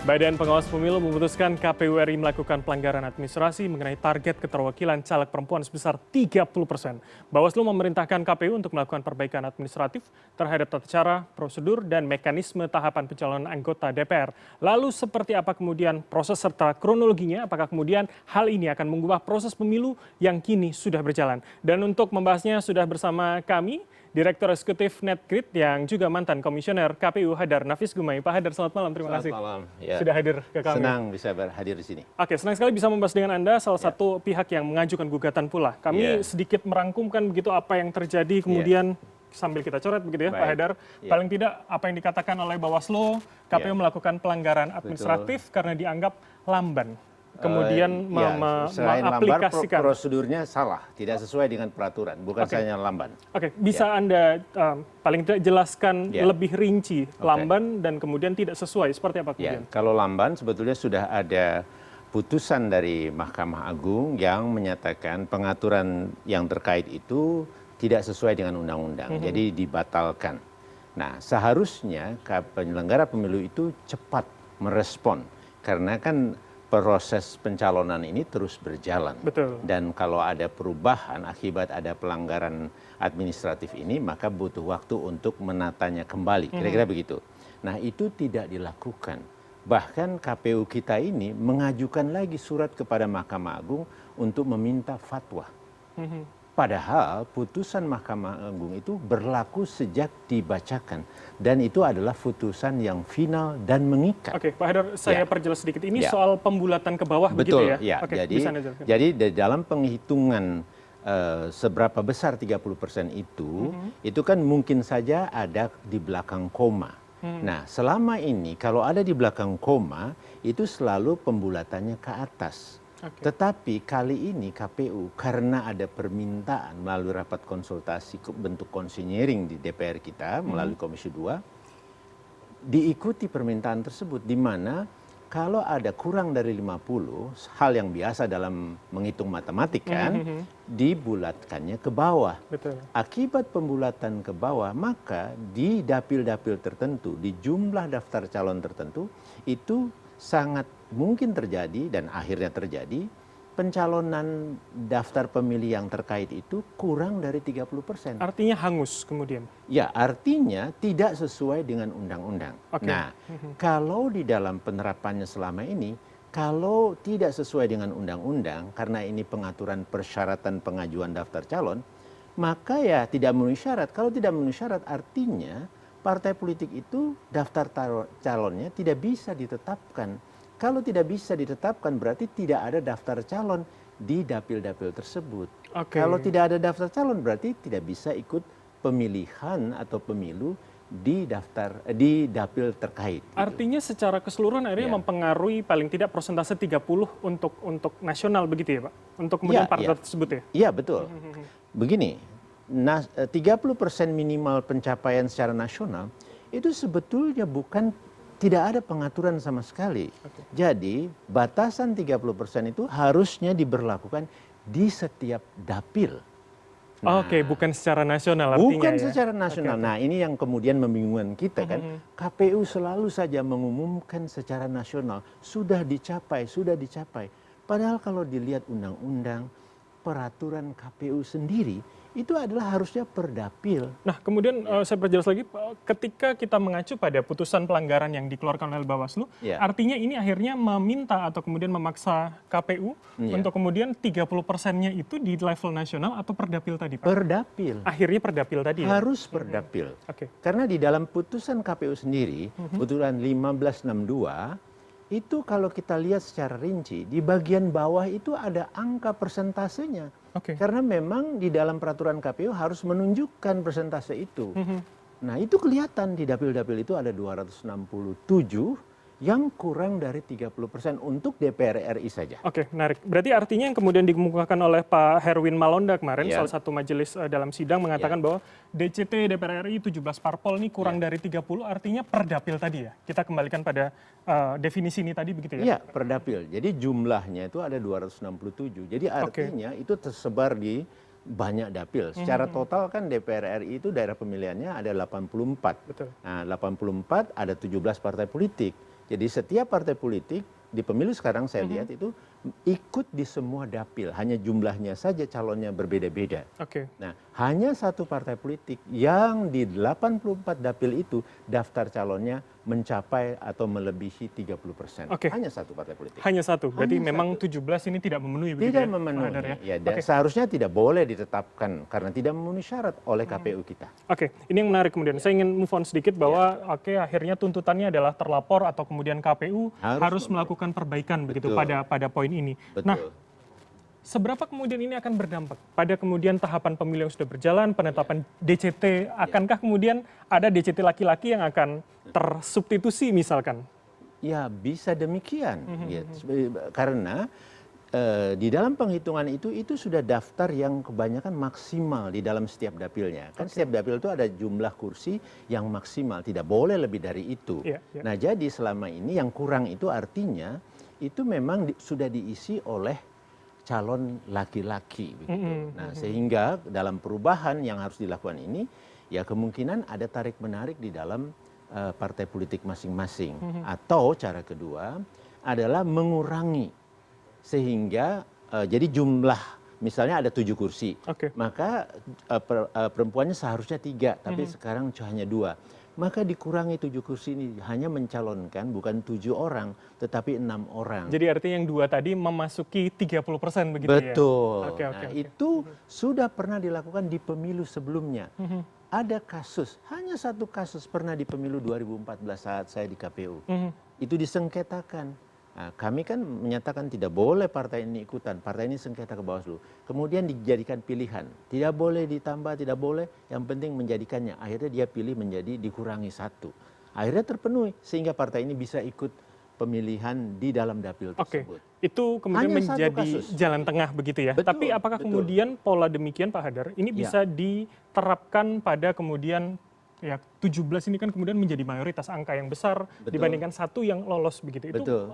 Badan Pengawas Pemilu memutuskan KPU RI melakukan pelanggaran administrasi mengenai target keterwakilan caleg perempuan sebesar 30%. Bawaslu memerintahkan KPU untuk melakukan perbaikan administratif terhadap tata cara, prosedur, dan mekanisme tahapan pencalonan anggota DPR. Lalu seperti apa kemudian proses serta kronologinya? Apakah kemudian hal ini akan mengubah proses pemilu yang kini sudah berjalan? Dan untuk membahasnya sudah bersama kami, Direktur Eksekutif NetGrid yang juga mantan Komisioner KPU Hadar Nafis Gumai. Pak Hadar, selamat malam. Terima kasih. Selamat malam. Ya. Sudah hadir ke kami. Senang bisa hadir di sini. Oke, senang sekali bisa membahas dengan Anda, salah satu pihak yang mengajukan gugatan pula. Kami sedikit merangkumkan begitu apa yang terjadi, kemudian sambil kita coret begitu ya, Pak Hadar. Paling tidak apa yang dikatakan oleh Bawaslu, KPU melakukan pelanggaran administratif karena dianggap lamban. Kemudian selain mengaplikasikan. prosedurnya salah, tidak sesuai dengan peraturan, bukan saja lamban. Oke, bisa Anda paling tidak jelaskan lebih rinci lamban dan kemudian tidak sesuai, seperti apa kemudian? Kalau lamban sebetulnya sudah ada putusan dari Mahkamah Agung yang menyatakan pengaturan yang terkait itu tidak sesuai dengan undang-undang, jadi dibatalkan. Nah, seharusnya penyelenggara pemilu itu cepat merespon, karena kan proses pencalonan ini terus berjalan. Betul. Dan kalau ada perubahan akibat ada pelanggaran administratif ini, maka butuh waktu untuk menatanya kembali. Kira-kira begitu. Nah, itu tidak dilakukan. Bahkan KPU kita ini mengajukan lagi surat kepada Mahkamah Agung untuk meminta fatwa. Padahal putusan Mahkamah Agung itu berlaku sejak dibacakan. Dan itu adalah putusan yang final dan mengikat. Oke, Pak Hadar, saya perjelas sedikit. Ini soal pembulatan ke bawah begitu ya? Ya. Oke, Jadi dalam penghitungan seberapa besar 30% itu kan mungkin saja ada di belakang koma. Nah, selama ini kalau ada di belakang koma, itu selalu pembulatannya ke atas. Tetapi kali ini KPU karena ada permintaan melalui rapat konsultasi bentuk konsinyering di DPR kita melalui Komisi 2, diikuti permintaan tersebut di mana kalau ada kurang dari 50, hal yang biasa dalam menghitung matematik kan, dibulatkannya ke bawah. Betul. Akibat pembulatan ke bawah, maka di dapil-dapil tertentu, di jumlah daftar calon tertentu, itu sangat mungkin terjadi dan akhirnya terjadi pencalonan daftar pemilih yang terkait itu kurang dari 30%. Artinya hangus kemudian? Ya, artinya tidak sesuai dengan undang-undang. Nah, kalau di dalam penerapannya selama ini, kalau tidak sesuai dengan undang-undang, karena ini pengaturan persyaratan pengajuan daftar calon, maka ya tidak memenuhi syarat. Kalau tidak memenuhi syarat, artinya partai politik itu daftar calonnya tidak bisa ditetapkan. Kalau tidak bisa ditetapkan berarti tidak ada daftar calon di dapil-dapil tersebut. Kalau tidak ada daftar calon berarti tidak bisa ikut pemilihan atau pemilu di dapil terkait. Artinya secara keseluruhan akhirnya mempengaruhi paling tidak persentase 30 untuk nasional begitu ya Pak? Untuk kemudian partai tersebut ya? Iya, betul. Begini, 30% minimal pencapaian secara nasional itu sebetulnya tidak ada pengaturan sama sekali. Jadi batasan 30% itu harusnya diberlakukan di setiap dapil. Nah, bukan secara nasional artinya. Bukan secara nasional. Nah, ini yang kemudian membingungkan kita kan. KPU selalu saja mengumumkan secara nasional. Sudah dicapai. Padahal kalau dilihat undang-undang, peraturan KPU sendiri, itu adalah harusnya per dapil. Nah, kemudian saya perjelas lagi, ketika kita mengacu pada putusan pelanggaran yang dikeluarkan oleh Bawaslu, artinya ini akhirnya meminta atau kemudian memaksa KPU untuk kemudian 30%-nya itu di level nasional atau per dapil tadi, Pak? Per dapil. Akhirnya per dapil tadi ya? Harus per dapil. Karena di dalam putusan KPU sendiri, putusan 1562, itu kalau kita lihat secara rinci, di bagian bawah itu ada angka persentasenya. Karena memang di dalam peraturan KPU harus menunjukkan persentase itu. Nah, itu kelihatan di dapil-dapil itu ada 267 yang kurang dari 30% untuk DPR RI saja. Menarik. Berarti artinya yang kemudian dikemukakan oleh Pak Herwin Malonda kemarin, salah satu majelis dalam sidang mengatakan bahwa DCT DPR RI 17 parpol ini kurang dari 30, artinya per dapil tadi ya? Kita kembalikan pada definisi ini tadi begitu ya? Iya, per dapil. Jadi jumlahnya itu ada 267. Jadi artinya itu tersebar di banyak dapil. Secara total kan DPR RI itu daerah pemilihannya ada 84. Betul. Nah, 84 ada 17 partai politik. Jadi setiap partai politik di pemilu sekarang saya lihat itu ikut di semua dapil, hanya jumlahnya saja calonnya berbeda-beda. Oke. Nah, hanya satu partai politik yang di 84 dapil itu daftar calonnya mencapai atau melebihi 30%. Oke. Hanya satu partai politik. Hanya satu. Berarti Hanya memang satu. 17 ini tidak memenuhi begitu Tidak ya, Pak memenuhi. Hadar ya? Ya, Oke. seharusnya tidak boleh ditetapkan karena tidak memenuhi syarat oleh KPU kita. Oke, ini yang menarik kemudian. Saya ingin move on sedikit bahwa akhirnya tuntutannya adalah terlapor atau kemudian KPU harus melakukan perbaikan begitu pada poin ini. Betul. Nah, seberapa kemudian ini akan berdampak pada kemudian tahapan pemilu yang sudah berjalan, penetapan DCT, akankah kemudian ada DCT laki-laki yang akan tersubstitusi misalkan? Ya, bisa demikian. Ya, karena di dalam penghitungan itu sudah daftar yang kebanyakan maksimal di dalam setiap dapilnya. Kan setiap dapil itu ada jumlah kursi yang maksimal, tidak boleh lebih dari itu. Nah, jadi selama ini yang kurang itu artinya itu memang sudah diisi oleh calon laki-laki. Nah, sehingga dalam perubahan yang harus dilakukan ini, ya kemungkinan ada tarik-menarik di dalam partai politik masing-masing. Atau cara kedua adalah mengurangi sehingga jadi jumlah misalnya ada 7 kursi, maka perempuannya seharusnya 3, tapi sekarang hanya 2. Maka dikurangi 7 kursi ini hanya mencalonkan bukan 7 orang, tetapi 6 orang. Jadi artinya yang 2 tadi memasuki 30% begitu ya? Betul. Itu sudah pernah dilakukan di pemilu sebelumnya. Ada kasus, hanya satu kasus pernah di pemilu 2014 saat saya di KPU. Itu disengketakan. Nah, kami kan menyatakan tidak boleh partai ini ikutan, partai ini sengketa ke Bawaslu. Kemudian dijadikan pilihan, tidak boleh ditambah, tidak boleh, yang penting menjadikannya. Akhirnya dia pilih menjadi dikurangi 1. Akhirnya terpenuhi, sehingga partai ini bisa ikut pemilihan di dalam dapil tersebut. Itu kemudian menjadi jalan tengah begitu ya. Tapi apakah kemudian pola demikian Pak Hadar ini bisa diterapkan pada kemudian ya 17 ini kan kemudian menjadi mayoritas angka yang besar dibandingkan 1 yang lolos begitu. Itu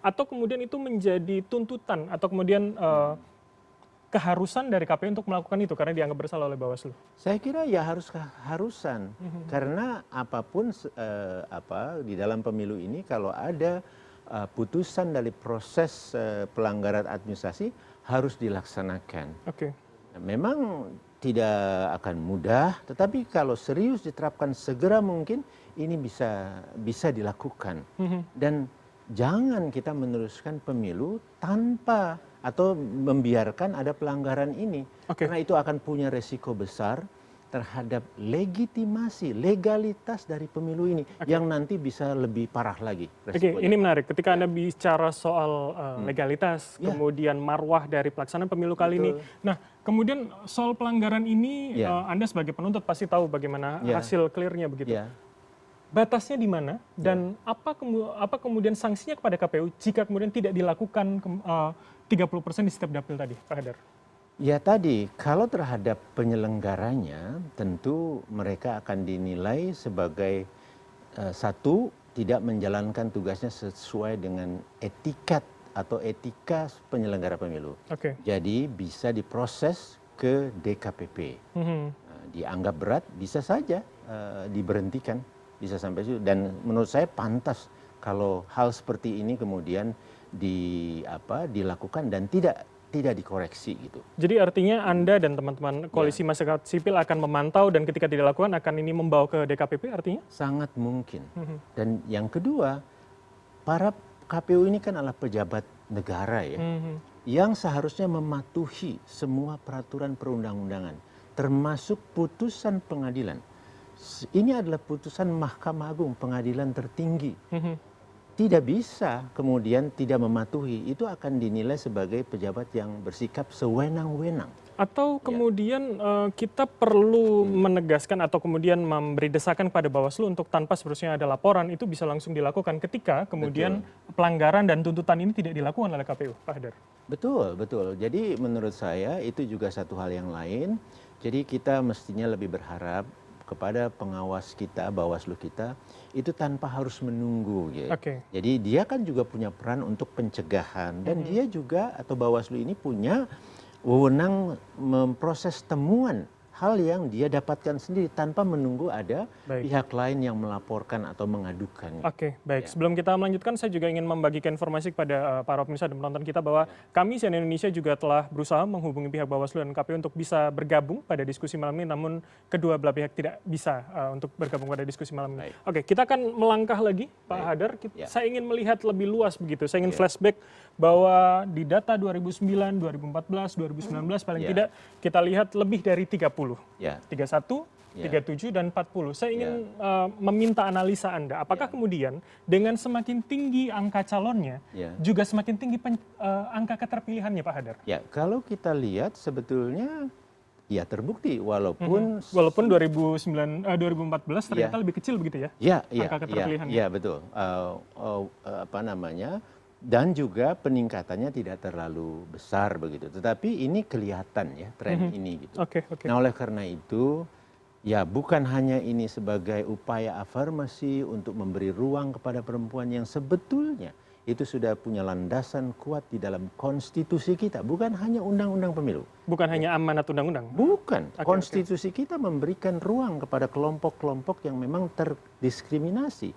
atau kemudian itu menjadi tuntutan atau kemudian keharusan dari KPU untuk melakukan itu karena dianggap bersalah oleh Bawaslu? Saya kira ya harus keharusan karena apapun di dalam pemilu ini kalau ada putusan dari proses pelanggaran administrasi harus dilaksanakan. Memang tidak akan mudah, tetapi kalau serius diterapkan segera mungkin ini bisa dilakukan. Dan jangan kita meneruskan pemilu tanpa atau membiarkan ada pelanggaran ini. Karena itu akan punya resiko besar terhadap legitimasi, legalitas dari pemilu ini yang nanti bisa lebih parah lagi. Ini menarik. Ketika Anda bicara soal legalitas, kemudian marwah dari pelaksanaan pemilu kali ini. Nah, kemudian soal pelanggaran ini, Anda sebagai penuntut pasti tahu bagaimana hasil clear-nya begitu. Batasnya di mana dan apa kemudian sanksinya kepada KPU jika kemudian tidak dilakukan 30% di setiap dapil tadi, Pak Hadar? Ya tadi, kalau terhadap penyelenggaranya tentu mereka akan dinilai sebagai satu, tidak menjalankan tugasnya sesuai dengan etikat atau etika penyelenggara pemilu. Jadi bisa diproses ke DKPP. Dianggap berat, bisa saja diberhentikan, bisa sampai situ. Dan menurut saya pantas kalau hal seperti ini kemudian dilakukan dan tidak dikoreksi gitu. Jadi artinya Anda dan teman-teman koalisi masyarakat sipil akan memantau dan ketika tidak dilakukan akan ini membawa ke DKPP artinya? Sangat mungkin. Dan yang kedua, para KPU ini kan adalah pejabat negara ya, yang seharusnya mematuhi semua peraturan perundang-undangan, termasuk putusan pengadilan. Ini adalah putusan Mahkamah Agung, pengadilan tertinggi. Tidak bisa kemudian tidak mematuhi, itu akan dinilai sebagai pejabat yang bersikap sewenang-wenang. Atau kemudian kita perlu menegaskan atau kemudian memberi desakan pada Bawaslu untuk tanpa seharusnya ada laporan itu bisa langsung dilakukan ketika kemudian pelanggaran dan tuntutan ini tidak dilakukan oleh KPU, Pak Hadar. Betul. Jadi menurut saya itu juga satu hal yang lain. Jadi kita mestinya lebih berharap kepada pengawas kita, Bawaslu kita, itu tanpa harus menunggu. Jadi dia kan juga punya peran untuk pencegahan. Dan dia juga, atau Bawaslu ini punya wewenang memproses temuan hal yang dia dapatkan sendiri tanpa menunggu ada Baik. pihak lain yang melaporkan atau mengadukan. Oke, baik. Ya. Sebelum kita melanjutkan, saya juga ingin membagikan informasi kepada para pemirsa dan penonton kita bahwa kami CNN Indonesia juga telah berusaha menghubungi pihak Bawaslu dan KPU untuk bisa bergabung pada diskusi malam ini, namun kedua belah pihak tidak bisa untuk bergabung pada diskusi malam ini. Baik. Oke, kita akan melangkah lagi, Pak Baik. Hadar. Ya. Saya ingin melihat lebih luas begitu. Saya ingin Ya. flashback bahwa di data 2009, 2014, 2019 paling Ya. tidak kita lihat lebih dari 30. Ya. 31, Ya. 37 dan 40. Saya ingin meminta analisa Anda. Apakah kemudian dengan semakin tinggi angka calonnya, Ya. juga semakin tinggi angka keterpilihannya, Pak Hadar? Ya, kalau kita lihat sebetulnya ya terbukti walaupun 2014 ternyata lebih kecil begitu ya? Angka keterpilihannya. Iya betul. Apa namanya? Dan juga peningkatannya tidak terlalu besar begitu. Tetapi ini kelihatan ya tren ini gitu. Oke. Nah oleh karena itu ya bukan hanya ini sebagai upaya afirmasi untuk memberi ruang kepada perempuan yang sebetulnya itu sudah punya landasan kuat di dalam konstitusi kita, bukan hanya undang-undang pemilu. Bukan hanya amanat undang-undang? Bukan, Oke. konstitusi kita memberikan ruang kepada kelompok-kelompok yang memang terdiskriminasi.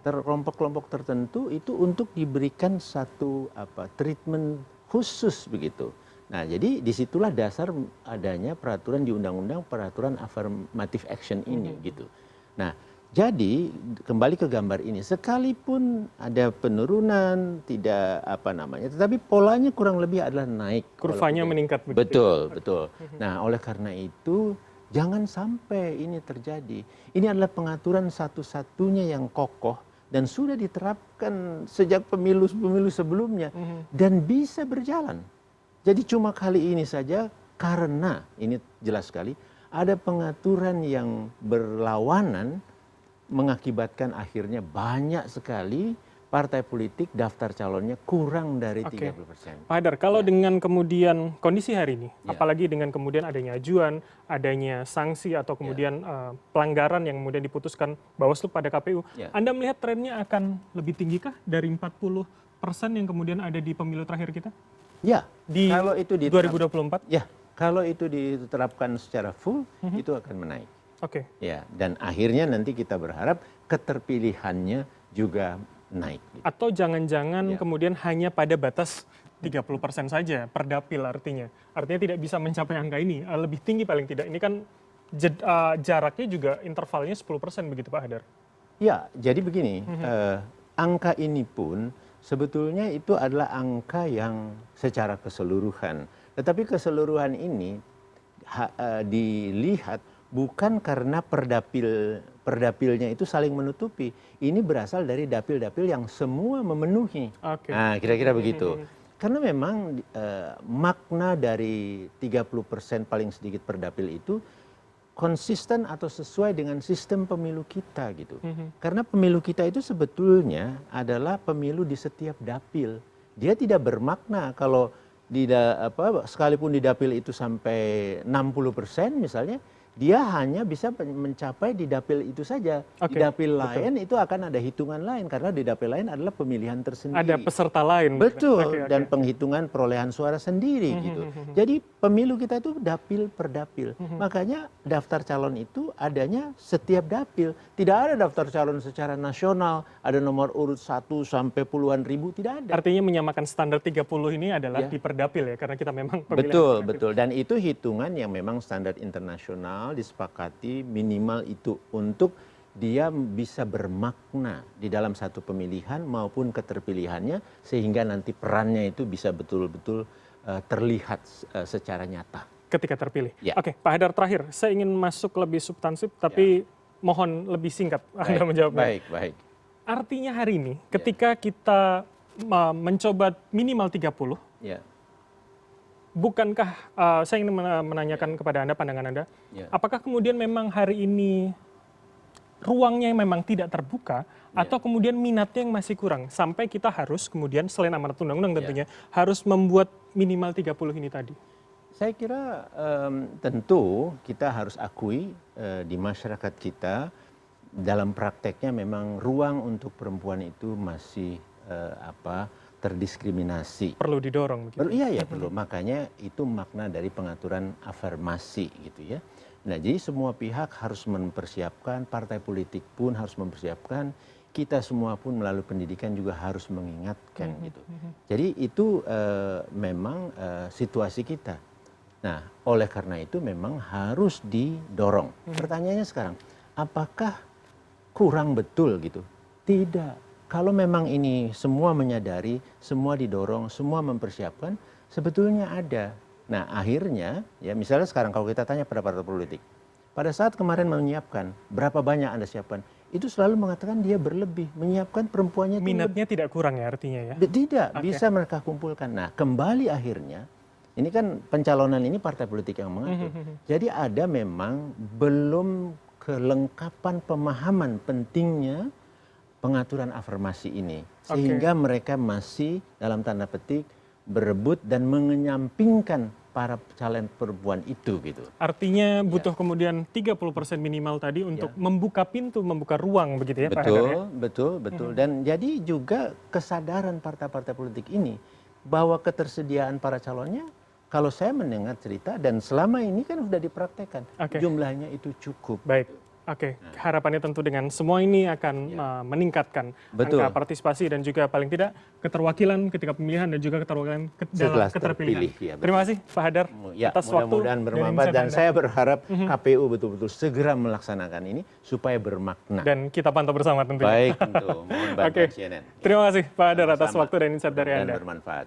Kelompok-kelompok tertentu itu untuk diberikan satu treatment khusus begitu. Nah, jadi disitulah dasar adanya peraturan di undang-undang, peraturan affirmative action ini gitu. Nah, jadi kembali ke gambar ini, sekalipun ada penurunan, tidak tetapi polanya kurang lebih adalah naik. Kurvanya meningkat begitu. Betul. Nah, oleh karena itu jangan sampai ini terjadi. Ini adalah pengaturan satu-satunya yang kokoh dan sudah diterapkan sejak pemilu-pemilu sebelumnya dan bisa berjalan. Jadi cuma kali ini saja karena ini jelas sekali ada pengaturan yang berlawanan mengakibatkan akhirnya banyak sekali partai politik daftar calonnya kurang dari 30%. Pak Hadar, kalau dengan kemudian kondisi hari ini, apalagi dengan kemudian adanya ajuan, adanya sanksi atau kemudian pelanggaran yang kemudian diputuskan Bawaslu pada KPU, Anda melihat trennya akan lebih tinggikah dari 40% yang kemudian ada di pemilu terakhir kita? Ya, di kalau itu 2024? Ya, kalau itu diterapkan secara full, itu akan menaik. Oke. Ya, dan akhirnya nanti kita berharap keterpilihannya juga naik. Atau jangan-jangan kemudian hanya pada batas 30% saja per dapil artinya. Artinya tidak bisa mencapai angka ini, lebih tinggi paling tidak. Ini kan jaraknya juga intervalnya 10% begitu Pak Hadar. Ya, jadi begini, angka ini pun sebetulnya itu adalah angka yang secara keseluruhan. Tetapi keseluruhan ini dilihat bukan karena perdapilnya itu saling menutupi. Ini berasal dari dapil-dapil yang semua memenuhi. Nah, kira-kira begitu. Karena memang makna dari 30% paling sedikit per dapil itu konsisten atau sesuai dengan sistem pemilu kita gitu. Karena pemilu kita itu sebetulnya adalah pemilu di setiap dapil. Dia tidak bermakna kalau sekalipun di dapil itu sampai 60% misalnya, dia hanya bisa mencapai di dapil itu saja. Di dapil lain itu akan ada hitungan lain karena di dapil lain adalah pemilihan tersendiri. Ada peserta lain. Betul, dan penghitungan perolehan suara sendiri gitu. Jadi pemilu kita itu dapil per dapil. Makanya daftar calon itu adanya setiap dapil. Tidak ada daftar calon secara nasional, ada nomor urut 1 sampai puluhan ribu, tidak ada. Artinya menyamakan standar 30 ini adalah di per dapil ya, karena kita memang pemilihan. Betul. Dan itu hitungan yang memang standar internasional disepakati minimal itu untuk dia bisa bermakna di dalam satu pemilihan maupun keterpilihannya sehingga nanti perannya itu bisa betul-betul terlihat secara nyata. Ketika terpilih. Ya. Oke, Pak Hadar terakhir, saya ingin masuk lebih substansif tapi mohon lebih singkat Anda menjawabnya. Baik. Artinya hari ini ketika kita mencoba minimal 30, bukankah saya ingin menanyakan kepada Anda pandangan Anda, apakah kemudian memang hari ini ruangnya memang tidak terbuka atau kemudian minatnya yang masih kurang sampai kita harus kemudian selain amanat undang-undang tentunya harus membuat minimal 30 ini tadi? Saya kira tentu kita harus akui di masyarakat kita dalam prakteknya memang ruang untuk perempuan itu masih terdiskriminasi. Perlu didorong begitu. Iya perlu. Makanya itu makna dari pengaturan afirmasi gitu ya. Nah, jadi semua pihak harus mempersiapkan, partai politik pun harus mempersiapkan, kita semua pun melalui pendidikan juga harus mengingatkan gitu. Jadi itu memang situasi kita. Nah, oleh karena itu memang harus didorong. Pertanyaannya sekarang, apakah kurang betul gitu? Tidak. Kalau memang ini semua menyadari, semua didorong, semua mempersiapkan, sebetulnya ada. Nah, akhirnya ya misalnya sekarang kalau kita tanya pada partai politik, pada saat kemarin menyiapkan, berapa banyak Anda siapkan? Itu selalu mengatakan dia berlebih, menyiapkan perempuannya itu Minatnya tidak kurang ya artinya ya? tidak, Oke. bisa mereka kumpulkan. Nah, kembali akhirnya, ini kan pencalonan ini partai politik yang mengatur. Jadi ada memang belum kelengkapan pemahaman pentingnya pengaturan afirmasi ini. Sehingga mereka masih dalam tanda petik berebut dan mengenyampingkan para calon perempuan itu gitu. Artinya butuh kemudian 30% minimal tadi untuk membuka pintu, membuka ruang begitu ya Pak Haidar ya? Betul. Dan jadi juga kesadaran partai-partai politik ini bahwa ketersediaan para calonnya, kalau saya mendengar cerita dan selama ini kan sudah dipraktekkan, jumlahnya itu cukup. Baik. Oke, harapannya tentu dengan semua ini akan meningkatkan angka partisipasi dan juga paling tidak keterwakilan ketika pemilihan dan juga keterwakilan dalam keterpilihan. Terima kasih Pak Hadar atas waktu. Mudah-mudahan bermanfaat dan saya berharap KPU betul-betul segera melaksanakan ini supaya bermakna. Dan kita pantau bersama tentunya. Baik, tentu. Mohon bantuan CNN. Terima kasih Pak Hadar atas waktu dan insight dari Anda. Dan bermanfaat.